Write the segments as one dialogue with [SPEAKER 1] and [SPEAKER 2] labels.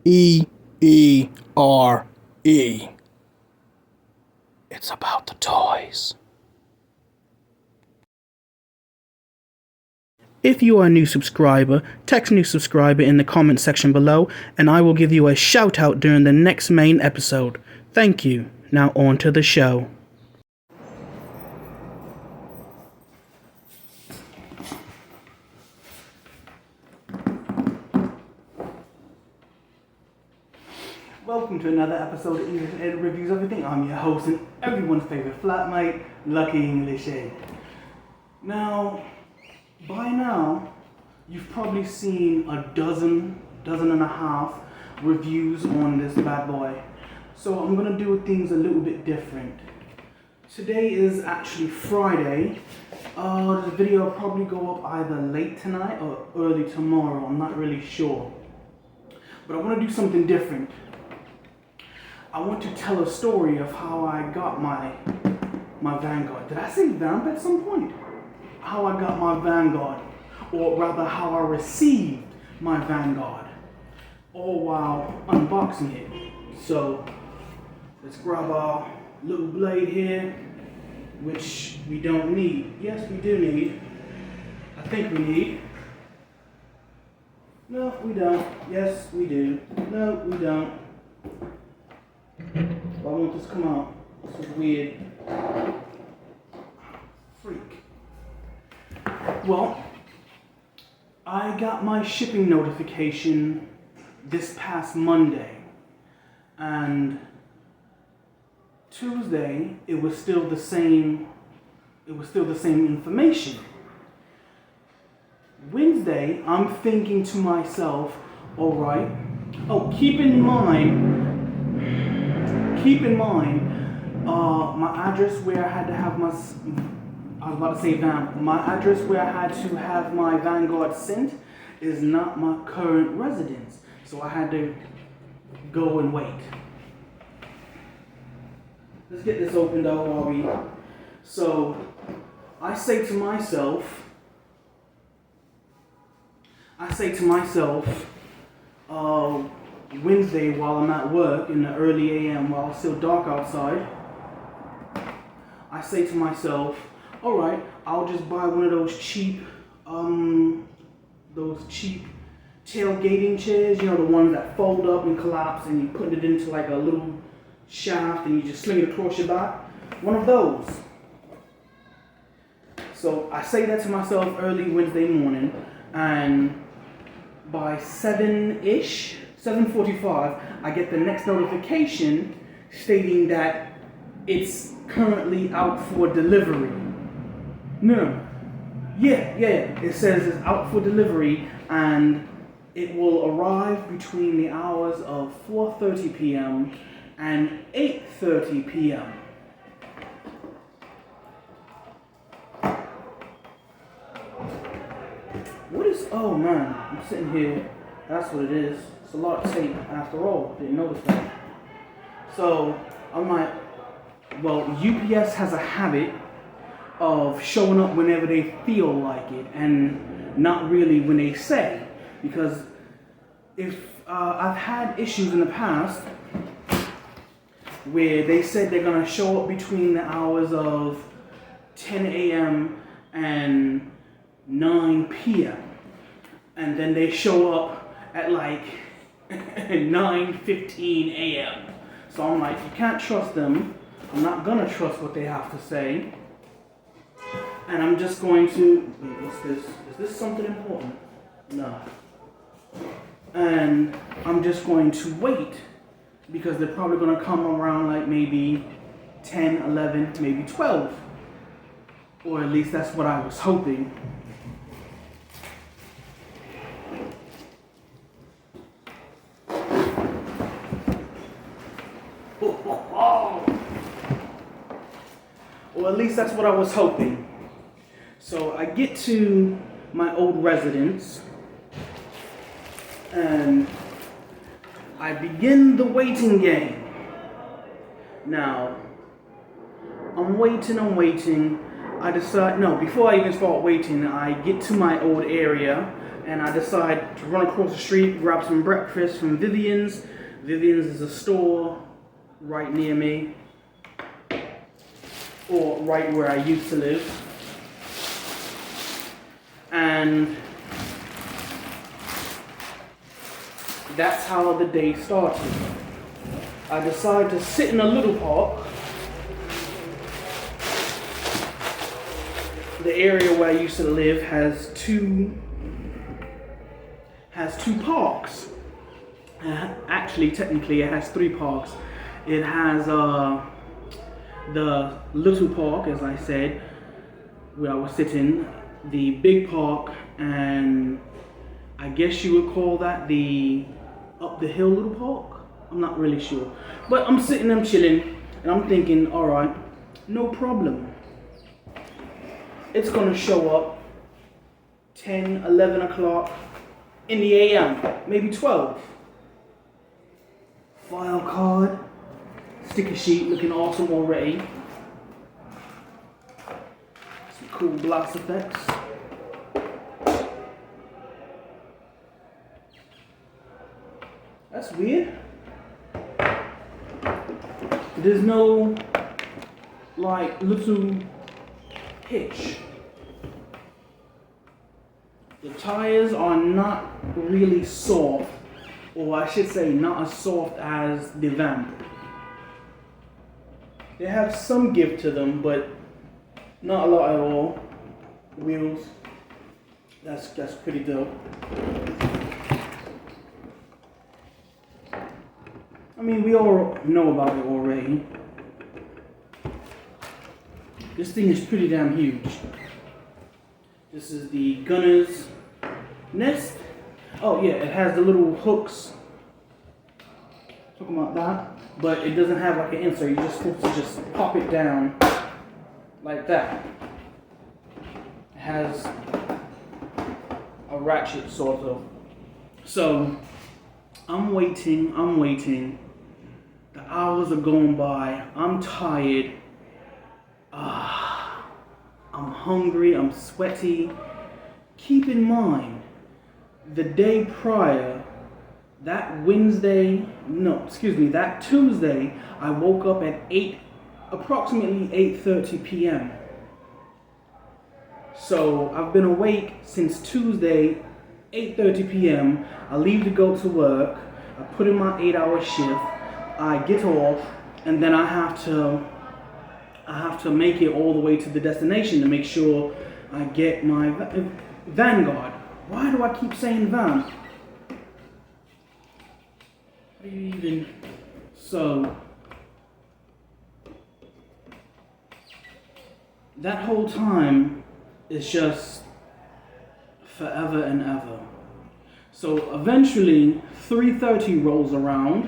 [SPEAKER 1] T-E-E-R-E. It's about the toys. If you are a new subscriber, text new subscriber in the comment section below, and I will give you a shout out during the next main episode. Thank you. Now on to the show. Welcome to another episode of English Ed Reviews Everything. I'm your host and everyone's favorite flatmate, Lucky English Ed. Now, by now, you've probably seen a dozen and a half reviews on this bad boy. So I'm going to do things a little bit different. Today is actually Friday. The video will probably go up either late tonight or early tomorrow. I'm not really sure. But I want to do something different. I want to tell a story of how I got my Vanguard. Did I say Vamp at some point? How I got my Vanguard, or rather how I received my Vanguard, all while unboxing it. So let's grab our little blade here, which we don't need. Yes, we do need. I think we need. No, we don't. Yes, we do. No, we don't. Why won't this come out? This is weird. Freak. Well, I got my shipping notification this past Monday, and Tuesday it was still the same. It was still the same information. Wednesday, I'm thinking to myself, all right. Oh, keep in mind, my address where I had to have my, I was about to say Vamp, my address where I had to have my Vanguard sent is not my current residence. So I had to go and wait. Let's get this opened up while we, so I say to myself, Wednesday while I'm at work in the early AM while it's still dark outside, I say to myself, all right, I'll just buy one of those cheap tailgating chairs, you know, the ones that fold up and collapse and you put it into like a little shaft and you just sling it across your back. One of those. So I say that to myself early Wednesday morning, and by 7:45, I get the next notification stating that it's currently out for delivery. No. Yeah. It says it's out for delivery and it will arrive between the hours of 4:30 p.m. and 8:30 p.m. What is, oh man, I'm sitting here, that's what it is. It's a lot of tape after all, didn't notice that. So, I'm like, well, UPS has a habit of showing up whenever they feel like it and not really when they say. Because if I've had issues in the past where they said they're gonna show up between the hours of 10 a.m. and 9 p.m. and then they show up at like 9:15 a.m. So I'm like, you can't trust them. I'm not gonna trust what they have to say. And I'm just going to, wait, what's this? Is this something important? No. And I'm just going to wait because they're probably gonna come around like maybe 10, 11, maybe 12. Or at least that's what I was hoping. Or at least that's what I was hoping. So I get to my old residence and I begin the waiting game. Now, I'm waiting. I decide, no, before I even start waiting, I get to my old area and I decide to run across the street, grab some breakfast from Vivian's. Vivian's is a store right near me, or right where I used to live. And that's how the day started. I decided to sit in a little park. The area where I used to live has two parks. Actually, technically, it has 3 parks. It has the little park, as I said, where I was sitting, the big park, and I guess you would call that the up the hill little park. I'm not really sure, but I'm sitting, I'm chilling, and I'm thinking, all right, no problem. It's gonna show up 10, 11 o'clock in the AM, maybe 12. File card, sticker sheet looking awesome already. Some cool blast effects. That's weird. There's no like little hitch. The tires are not really soft, or I should say not as soft as the Vanguard. They have some give to them, but not a lot at all. Wheels, that's pretty dope. I mean, we all know about it already. This thing is pretty damn huge. This is the gunner's nest. Oh yeah, it has the little hooks. Talking about that. But it doesn't have like an insert. You're just supposed to just pop it down like that. It has a ratchet sort of. So I'm waiting. The hours are going by. I'm tired. I'm hungry, I'm sweaty. Keep in mind, the day prior, that Tuesday, I woke up at approximately 8:30 p.m. So I've been awake since Tuesday, 8:30 p.m. I leave to go to work, I put in my 8-hour shift, I get off, and then I have to make it all the way to the destination to make sure I get my Vanguard. Why do I keep saying Van? How do you even... So, that whole time is just forever and ever. So eventually 3:30 rolls around.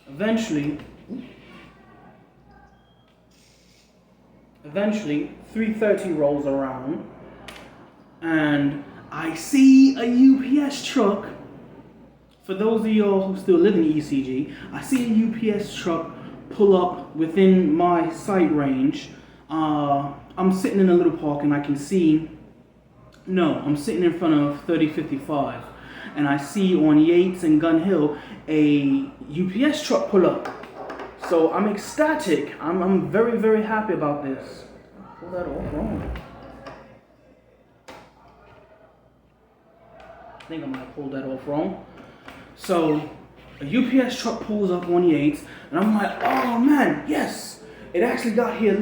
[SPEAKER 1] Eventually 3:30 rolls around and I see a UPS truck. For those of y'all who still live in ECG, I see a UPS truck pull up within my sight range. I'm sitting in a little park and I can see, I'm sitting in front of 3055 and I see on Yates and Gun Hill a UPS truck pull up. So I'm ecstatic. I'm very, very happy about this. Pull that off wrong. I think I might have pulled that off wrong. So a UPS truck pulls up on Yates, and I'm like, oh man, yes! It actually got here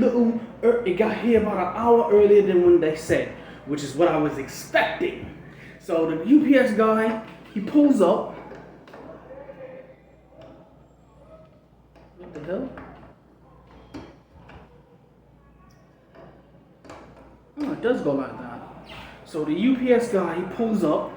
[SPEAKER 1] it got here about an hour earlier than when they said, which is what I was expecting. So the UPS guy, he pulls up. What the hell? Oh, it does go like that. So the UPS guy, he pulls up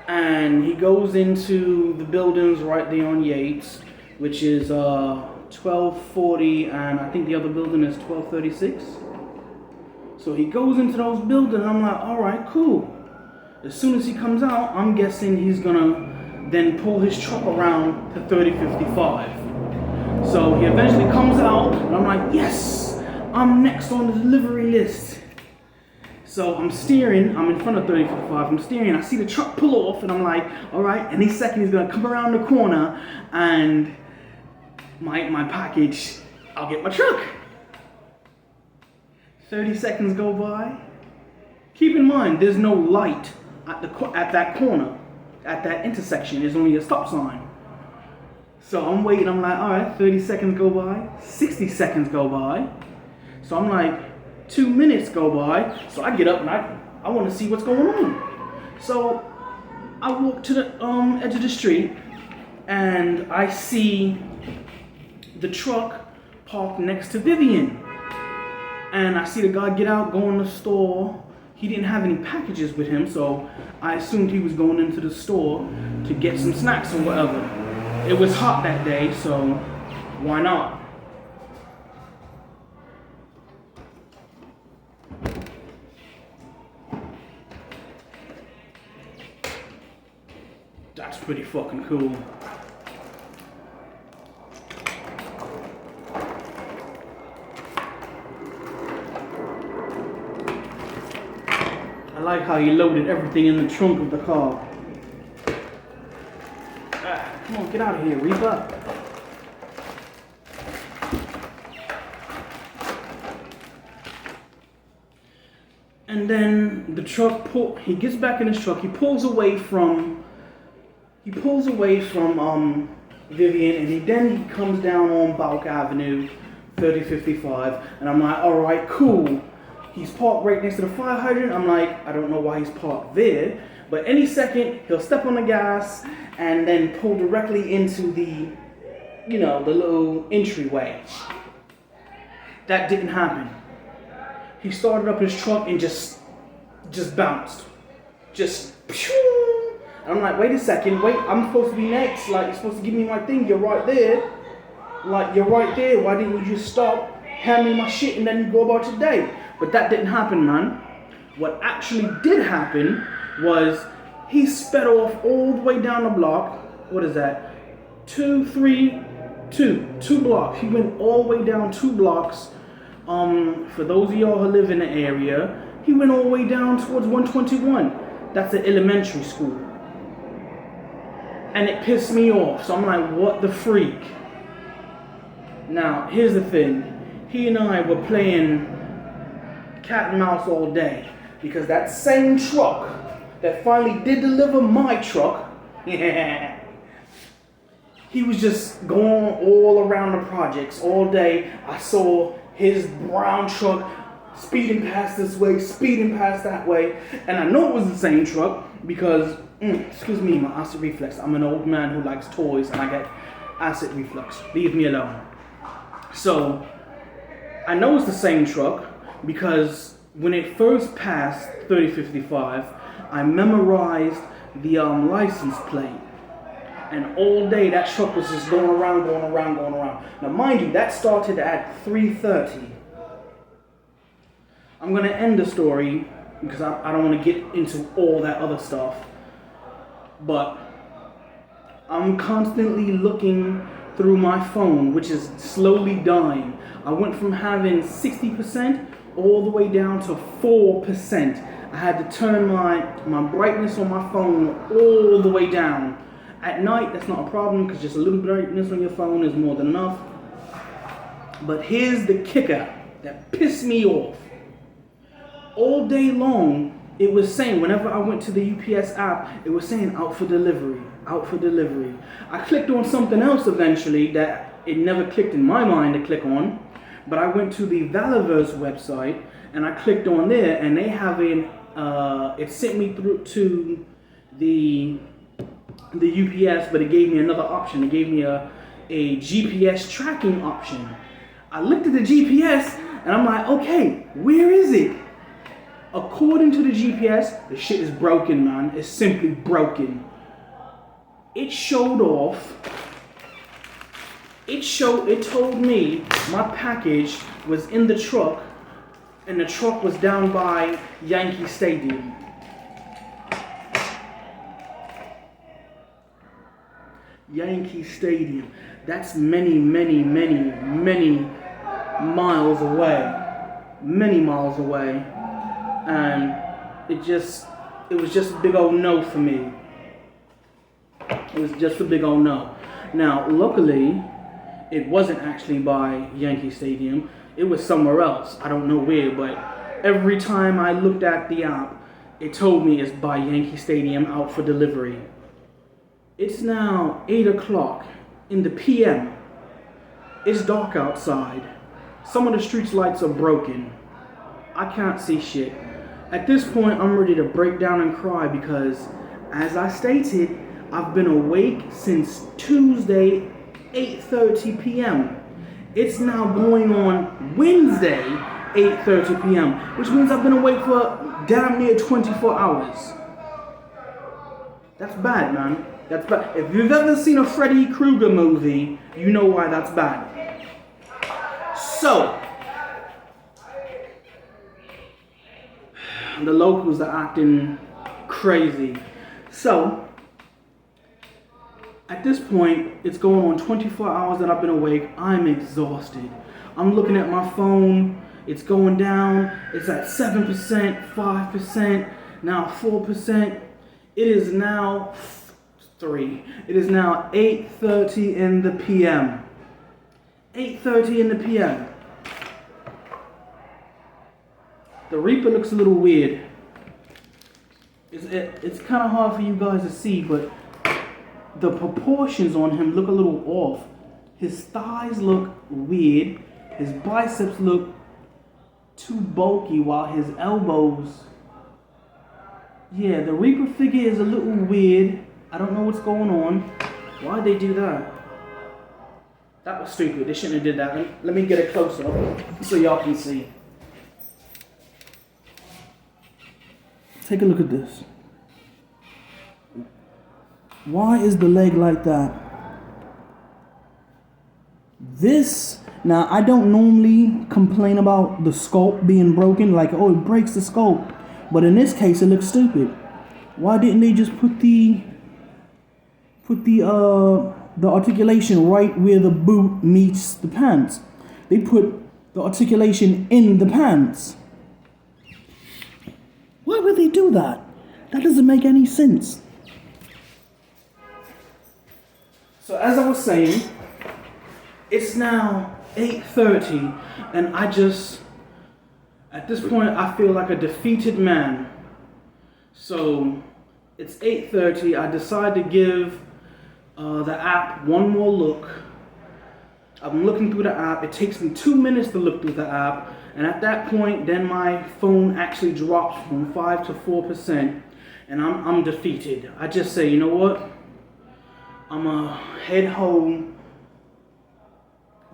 [SPEAKER 1] and he goes into the buildings right there on Yates, which is 1240, and I think the other building is 1236. So he goes into those buildings, and I'm like, all right, cool. As soon as he comes out, I'm guessing he's gonna then pull his truck around to 3055. So he eventually comes out, and I'm like, yes, I'm next on the delivery list. So I'm steering, I'm in front of 3055, I'm steering, I see the truck pull off, and I'm like, all right, any second he's gonna come around the corner, and my package, I'll get my truck. 30 seconds go by. Keep in mind, there's no light at that corner, at that intersection. There's only a stop sign. So I'm waiting, I'm like, all right, 30 seconds go by, 60 seconds go by. So I'm like, 2 minutes go by, so I get up and I want to see what's going on. So I walk to the edge of the street, and I see the truck parked next to Vivian. And I see the guy get out, go in the store. He didn't have any packages with him, so I assumed he was going into the store to get some snacks or whatever. It was hot that day, so why not? That's pretty fucking cool. I like how he loaded everything in the trunk of the car. Come on, get out of here, Reaper. And then the truck he gets back in his truck, he pulls away from Vivian, and then he comes down on Balk Avenue, 3055, and I'm like, all right, cool. He's parked right next to the fire hydrant. I'm like, I don't know why he's parked there, but any second he'll step on the gas and then pull directly into the, the little entryway. That didn't happen. He started up his truck and just bounced. Just pew! I'm like, wait a second, I'm supposed to be next. Like, you're supposed to give me my thing, you're right there. Like, you're right there, why didn't you just stop, hand me my shit, and then you go about your day? But that didn't happen, man. What actually did happen was he sped off all the way down the block. What is that? Two blocks. He went all the way down 2 blocks. For those of y'all who live in the area, he went all the way down towards 121. That's an elementary school. And it pissed me off. So I'm like, what the freak? Now, here's the thing. He and I were playing cat and mouse all day, because that same truck that finally did deliver my truck, he was just going all around the projects all day. I saw his brown truck speeding past this way, speeding past that way, and I know it was the same truck because, excuse me, my acid reflux. I'm an old man who likes toys and I get acid reflux. Leave me alone. So, I know it's the same truck because when it first passed 3055, I memorized the license plate. And all day that truck was just going around. Now mind you, that started at 3:30. I'm gonna end the story because I don't want to get into all that other stuff. But I'm constantly looking through my phone, which is slowly dying. I went from having 60% all the way down to 4%. I had to turn my brightness on my phone all the way down. At night, that's not a problem because just a little brightness on your phone is more than enough. But here's the kicker that pissed me off. All day long, it was saying, whenever I went to the UPS app, it was saying out for delivery, out for delivery. I clicked on something else eventually that it never clicked in my mind to click on, but I went to the Valaverse website and I clicked on there, and they have it sent me through to the UPS, but it gave me another option. It gave me a GPS tracking option. I looked at the GPS and I'm like, okay, where is it? According to the GPS, the shit is broken, man. It's simply broken. It showed off. It told me my package was in the truck, and the truck was down by Yankee Stadium. Yankee Stadium. That's many, many, many, many miles away. many miles away, and it was just a big old no for me. It was just a big old no. Now, luckily, it wasn't actually by Yankee Stadium. It was somewhere else. I don't know where, but every time I looked at the app, it told me it's by Yankee Stadium, out for delivery. It's now 8 o'clock in the PM. It's dark outside. Some of the street lights are broken. I can't see shit. At this point, I'm ready to break down and cry because, as I stated, I've been awake since Tuesday, 8:30 p.m. It's now going on Wednesday, 8:30 p.m., which means I've been awake for damn near 24 hours. That's bad, man. That's bad. If you've ever seen a Freddy Krueger movie, you know why that's bad. So, the locals are acting crazy. So, at this point, it's going on 24 hours that I've been awake. I'm exhausted. I'm looking at my phone. It's going down. It's at 7%, 5%, now 4%. It is now 3. It is now 8:30 in the PM. 8:30 in the PM. The Reaper looks a little weird. It's kind of hard for you guys to see, but the proportions on him look a little off. His thighs look weird. His biceps look too bulky, while his elbows... Yeah, the Reaper figure is a little weird. I don't know what's going on. Why'd they do that? That was stupid. They shouldn't have did that. Let me get a close-up so y'all can see. Take a look at this. Why is the leg like that? This, now I don't normally complain about the sculpt being broken, like, oh, it breaks the sculpt. But in this case, it looks stupid. Why didn't they just put the articulation right where the boot meets the pants? They put the articulation in the pants. Why would they do that? That doesn't make any sense. So as I was saying, it's now 8:30, and at this point, I feel like a defeated man. So it's 8:30. I decide to give the app one more look. I'm looking through the app. It takes me 2 minutes to look through the app. And at that point, then my phone actually drops from 5 to 4%. And I'm defeated. I just say, you know what? I'm going to head home.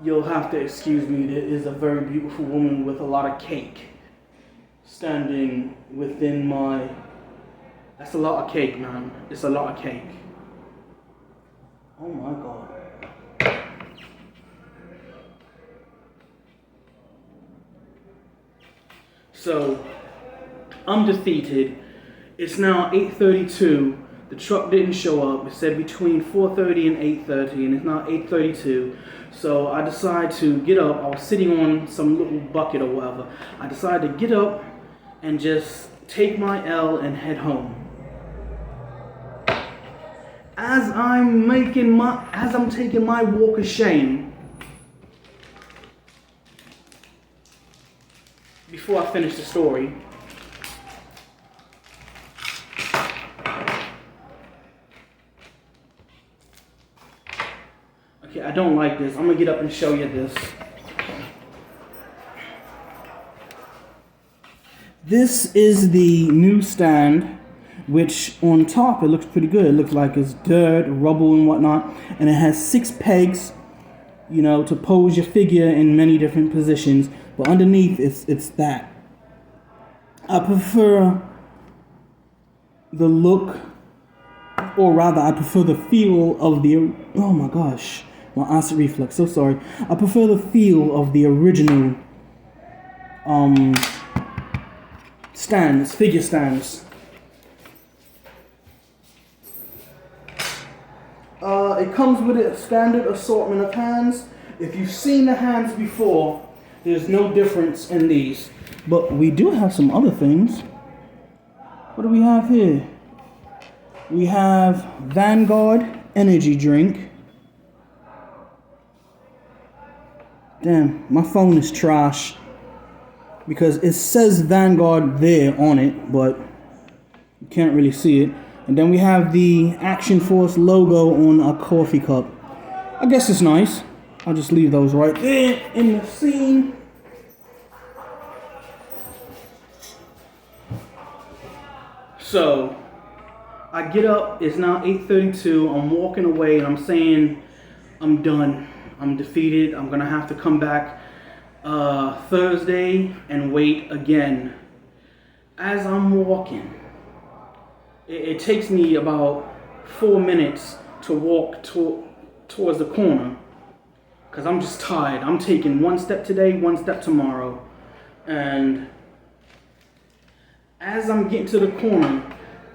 [SPEAKER 1] You'll have to excuse me. There is a very beautiful woman with a lot of cake standing within my... That's a lot of cake, man. It's a lot of cake. Oh my God. So, I'm defeated. It's now 8:32. The truck didn't show up. It said between 4:30 and 8:30, and it's now 8:32. So I decided to get up. I was sitting on some little bucket or whatever. I decided to get up and just take my L and head home. As I'm taking my walk of shame, before I finish the story, okay, I don't like this. I'm gonna get up and show you this. This is the new stand, which on top it looks pretty good. It looks like it's dirt, rubble and whatnot, and it has 6 pegs, you know, to pose your figure in many different positions. But underneath it's that. I prefer the look, or rather I prefer the feel of the, oh my gosh, my acid reflux, so sorry. I prefer the feel of the original stands, figure stands. It comes with a standard assortment of hands. If you've seen the hands before, there's no difference in these. But we do have some other things. What do we have here? We have Vanguard energy drink. Damn, my phone is trash because it says Vanguard there on it, but you can't really see it. And then we have the Action Force logo on a coffee cup. I guess it's nice. I'll just leave those right there in the scene. So, I get up, it's now 8:32, I'm walking away and I'm saying, I'm done. I'm defeated. I'm gonna have to come back Thursday and wait again. As I'm walking, it takes me about 4 minutes to walk towards the corner because I'm just tired. I'm taking one step today, one step tomorrow. And as I'm getting to the corner,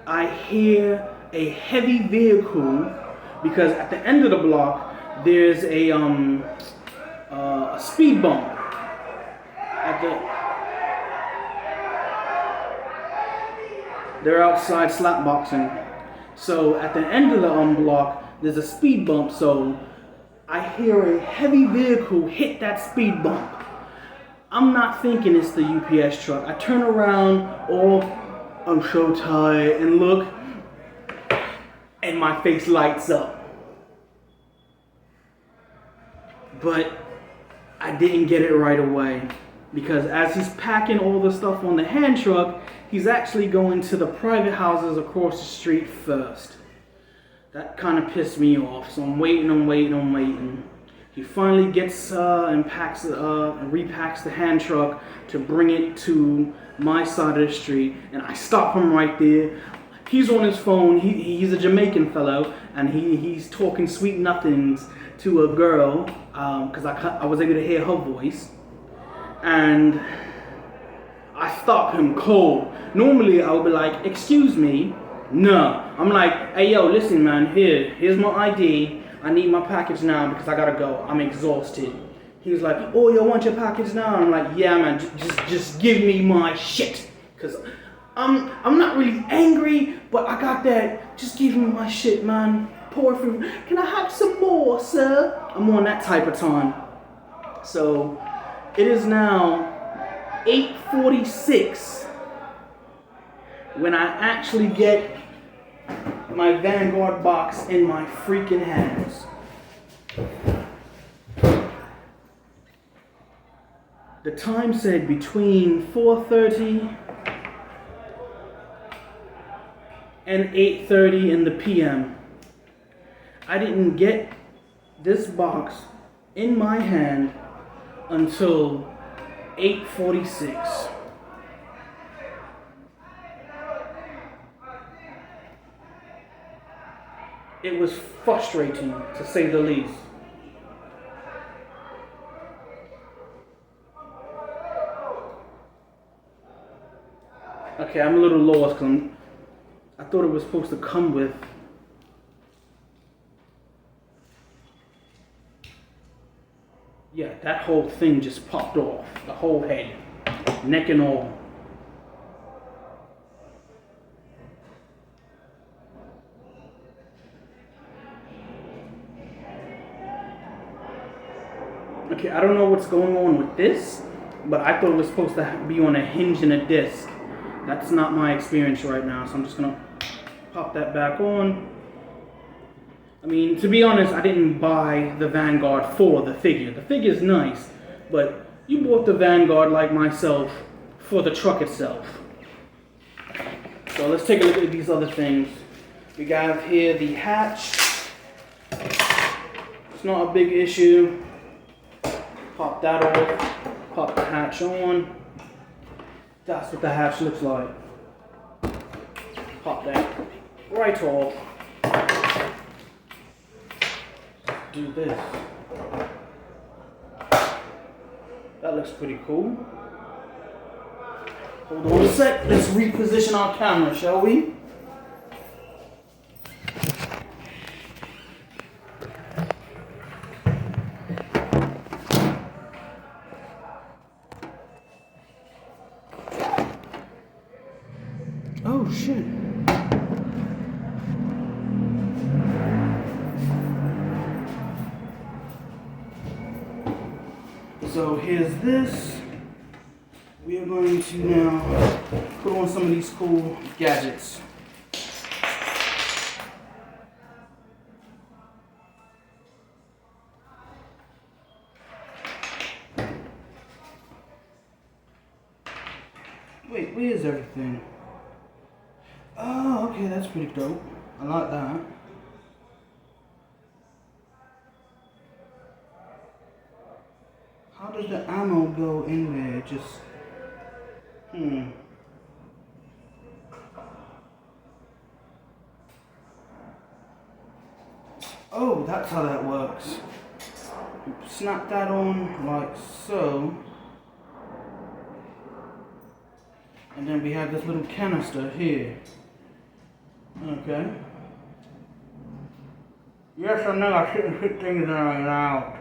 [SPEAKER 1] I hear a heavy vehicle because at the end of the block, there's a speed bump they're outside slap boxing. So at the end of the block, there's a speed bump. So I hear a heavy vehicle hit that speed bump. I'm not thinking it's the UPS truck. I turn around, I'm so tired, and look, and my face lights up. But I didn't get it right away because as he's packing all the stuff on the hand truck, he's actually going to the private houses across the street first. That kind of pissed me off. So I'm waiting. He finally gets and repacks the hand truck to bring it to my side of the street, and I stop him right there. He's on his phone. He's a Jamaican fellow, and he's talking sweet nothings to a girl because I was able to hear her voice, and I stop him cold. Normally I would be like, excuse me. No, I'm like, hey yo, listen man, here's my ID. I need my package now because I gotta go. I'm exhausted. He was like, oh, you want your package now? I'm like, yeah man, just give me my shit. Cause I'm not really angry, but I got that. Just give me my shit, man. Pour it through. Can I have some more, sir? I'm on that type of time. So it is now 8:46 when I actually get my Vanguard box in my freaking hands. The time said between 4:30 and 8:30 in the PM. I didn't get this box in my hand until 8:46. It was frustrating, to say the least. Okay, I'm a little lost because I thought it was supposed to come with that whole thing just popped off. The whole head, neck and all. Okay, I don't know what's going on with this, but I thought it was supposed to be on a hinge and a disc. That's not my experience right now, so I'm just gonna pop that back on. I mean, to be honest, I didn't buy the Vanguard for the figure. The figure's nice, but you bought the Vanguard like myself for the truck itself. So let's take a look at these other things. We got here the hatch. It's not a big issue. Pop that off, pop the hatch on. That's what the hatch looks like. Pop that right off. Do this. That looks pretty cool. Hold on a sec, let's reposition our camera, shall we? Oh shit. So here's this. We are going to now put on some of these cool gadgets. Wait, where is everything? Oh, okay, that's pretty dope. I like that. How does the ammo go in there? Just, Oh, that's how that works. You snap that on like so. And then we have this little canister here. Okay. Yes, I know I shouldn't put things in right now.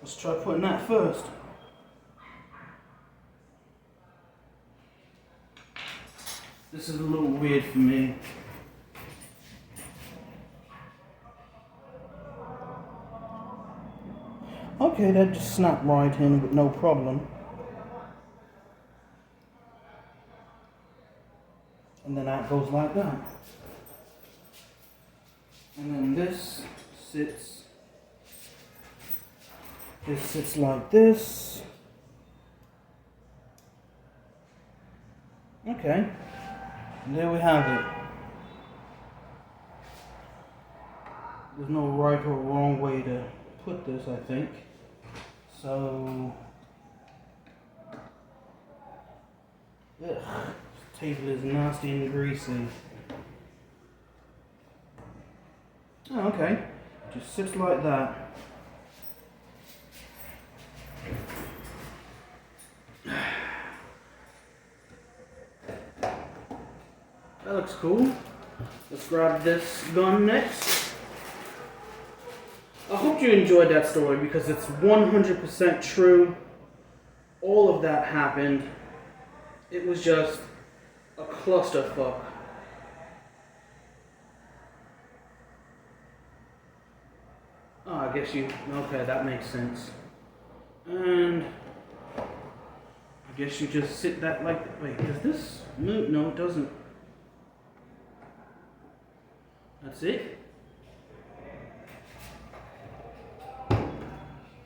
[SPEAKER 1] Let's try putting that first. This is a little weird for me. Okay, that just snapped right in with no problem. And then that goes like that. And then this sits like this. Okay. And there we have it. There's no right or wrong way to put this, I think. So, ugh, this table is nasty and greasy. Oh, okay. Just sits like that. That looks cool. Let's grab this gun next. I hope you enjoyed that story because it's 100% true. All of that happened. It was just a clusterfuck. Oh, I guess you... Okay, that makes sense. And... I guess you just sit that like... Wait, does this move? No, it doesn't. That's it?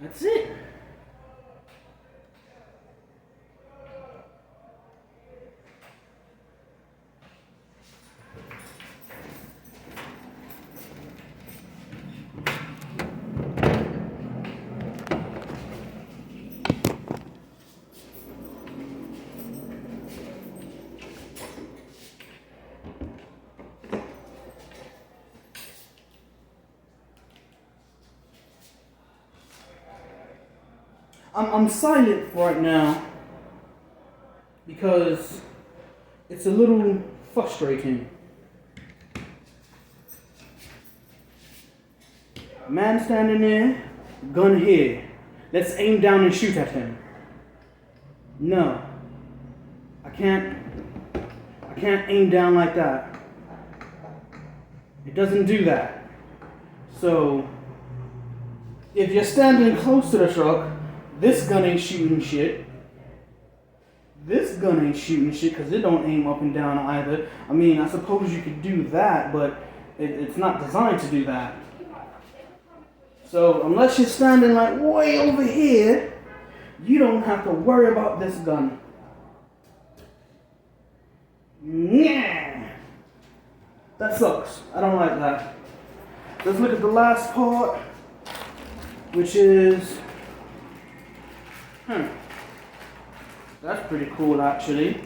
[SPEAKER 1] That's it. I'm silent right now because it's a little frustrating. Man standing there, gun here. Let's aim down and shoot at him. No. I can't aim down like that. It doesn't do that. So, if you're standing close to the truck, this gun ain't shooting shit. This gun ain't shooting shit because it don't aim up and down either. I mean, I suppose you could do that, but it's not designed to do that. So unless you're standing like way over here, you don't have to worry about this gun. Yeah. That sucks. I don't like that. Let's look at the last part, which is... That's pretty cool, actually. If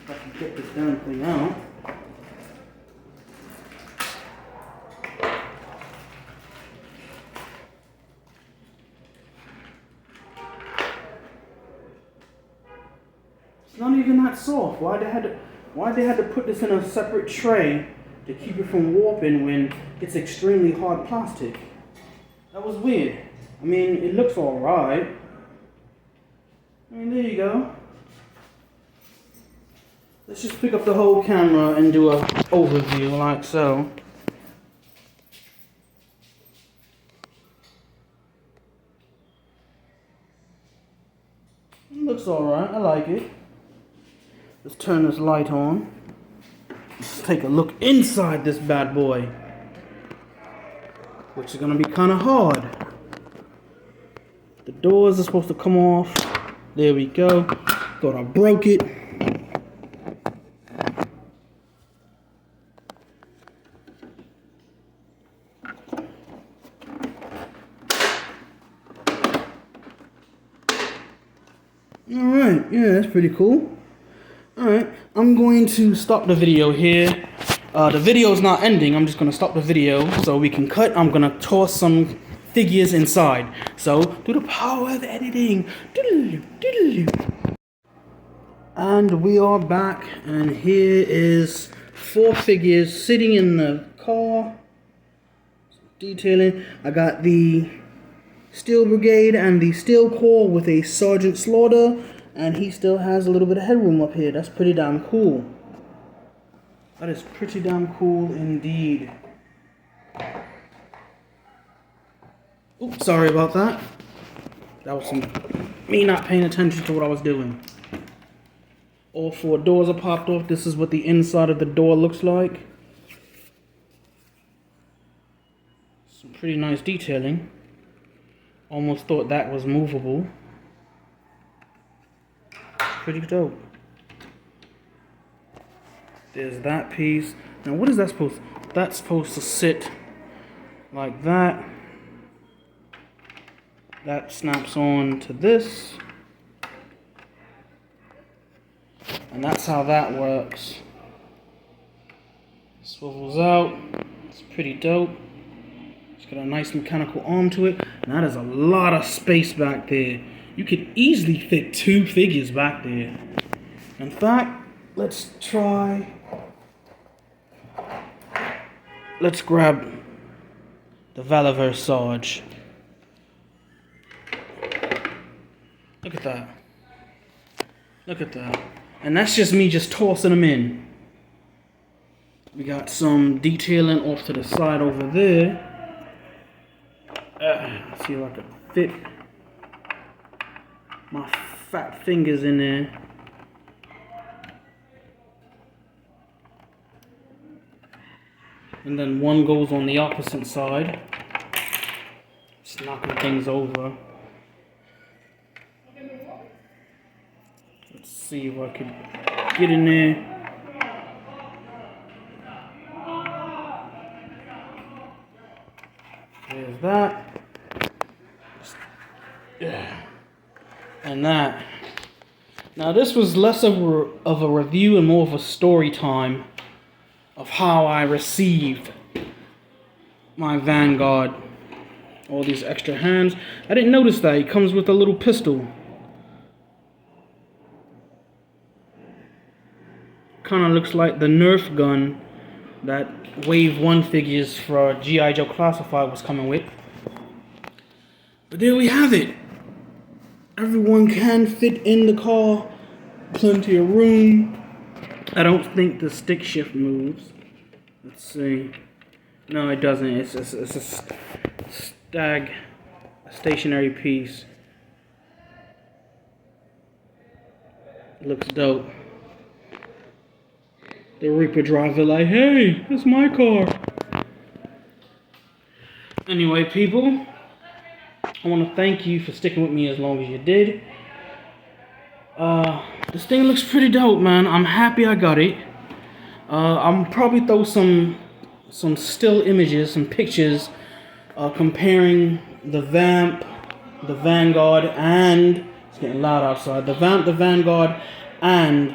[SPEAKER 1] I can get this damn thing out. It's not even that soft. Why they had to... Why they had to put this in a separate tray to keep it from warping when it's extremely hard plastic? That was weird. I mean, it looks alright. I mean, there you go. Let's just pick up the whole camera and do an overview like so. It looks alright, I like it. Let's turn this light on. Let's take a look inside this bad boy, which is gonna be kind of hard. The doors are supposed to come off. There we go. Thought I broke it. Alright, yeah, that's pretty cool. Alright, I'm going to stop the video here. The video is not ending. I'm just going to stop the video so we can cut. I'm going to toss some figures inside. So, do the power of editing. And we are back. And here is 4 figures sitting in the car. Detailing. I got the Steel Brigade and the Steel Corps with a Sergeant Slaughter. And he still has a little bit of headroom up here. That's pretty damn cool. That is pretty damn cool indeed. Oops, sorry about that. That was me not paying attention to what I was doing. All 4 doors are popped off. This is what the inside of the door looks like. Some pretty nice detailing. Almost thought that was movable. Pretty dope. There's that piece. Now what is that supposed to? That's supposed to sit like that. That snaps on to this. And that's how that works. Swivels out. It's pretty dope. It's got a nice mechanical arm to it. And that is a lot of space back there. You could easily fit 2 figures back there. In fact, let's try. Let's grab the Valaverse Sarge. Look at that. Look at that. And that's just me just tossing them in. We got some detailing off to the side over there. Let's see if I can fit my fat fingers in there. And then one goes on the opposite side. Just knocking things over. Let's see if I can get in there. There's that. Yeah. And that. Now this was less of a review and more of a story time of how I received my Vanguard. All these extra hands. I didn't notice that. He comes with a little pistol. Kind of looks like the Nerf gun that Wave 1 figures for G.I. Joe Classified was coming with. But there we have it. Everyone can fit in the car. Plenty of room. I don't think the stick shift moves. Let's see. No, it doesn't. It's a stationary piece. It looks dope. The Reaper driver like, hey, it's my car. Anyway, people, I want to thank you for sticking with me as long as you did. This thing looks pretty dope, man. I'm happy I got it. I'm probably throw some still images, some pictures, comparing the Vamp, the Vanguard, and it's getting loud outside. The Vamp, the Vanguard, and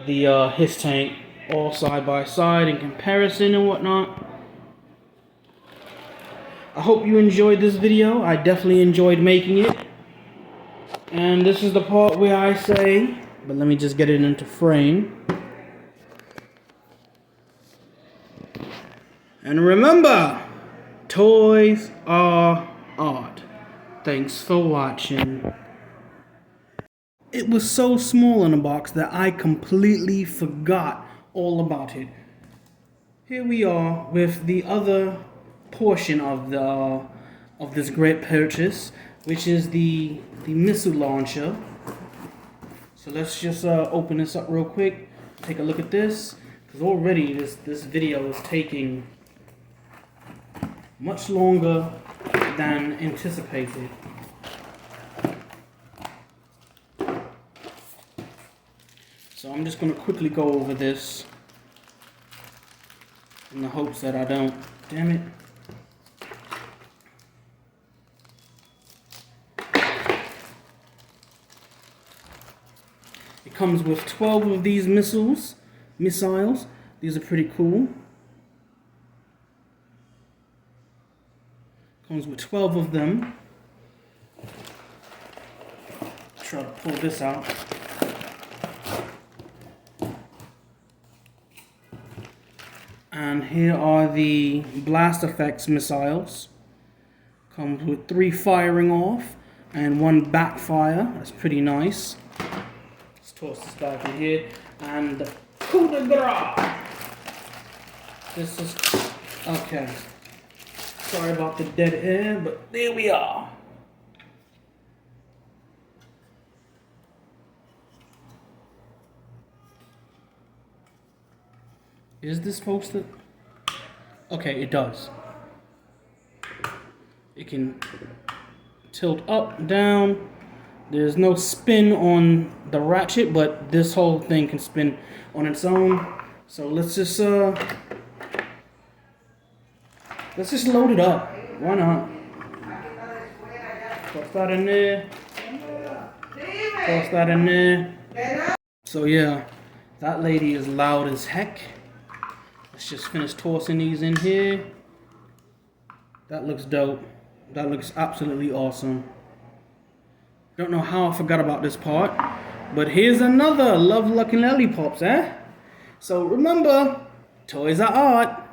[SPEAKER 1] the his tank, all side by side in comparison and whatnot. I hope you enjoyed this video. I definitely enjoyed making it. And this is the part where I say, but let me just get it into frame. And remember, toys are art. Thanks for watching. It was so small in the box that I completely forgot all about it. Here we are with the other portion of this great purchase, which is the missile launcher. So let's just open this up real quick. Take a look at this, because already this video is taking much longer than anticipated. So I'm just going to quickly go over this in the hopes that I don't, damn it. It comes with 12 of these missiles. These are pretty cool. Comes with 12 of them. Try to pull this out. And here are the blast effects missiles. Comes with 3 firing off and 1 backfire. That's pretty nice. Let's toss this back in here. And the coup de grace. This is okay. Sorry about the dead air, but there we are. Is this supposed to? Okay, it does. It can tilt up, down. There's no spin on the ratchet, but this whole thing can spin on its own. So let's just load it up. Why not? Toss that in there. Toss that in there. So yeah, that lady is loud as heck. Let's just finish tossing these in here. That looks dope. That looks absolutely awesome. Don't know how I forgot about this part. But here's another Love Lucky Lollipops, eh? So remember, toys are art.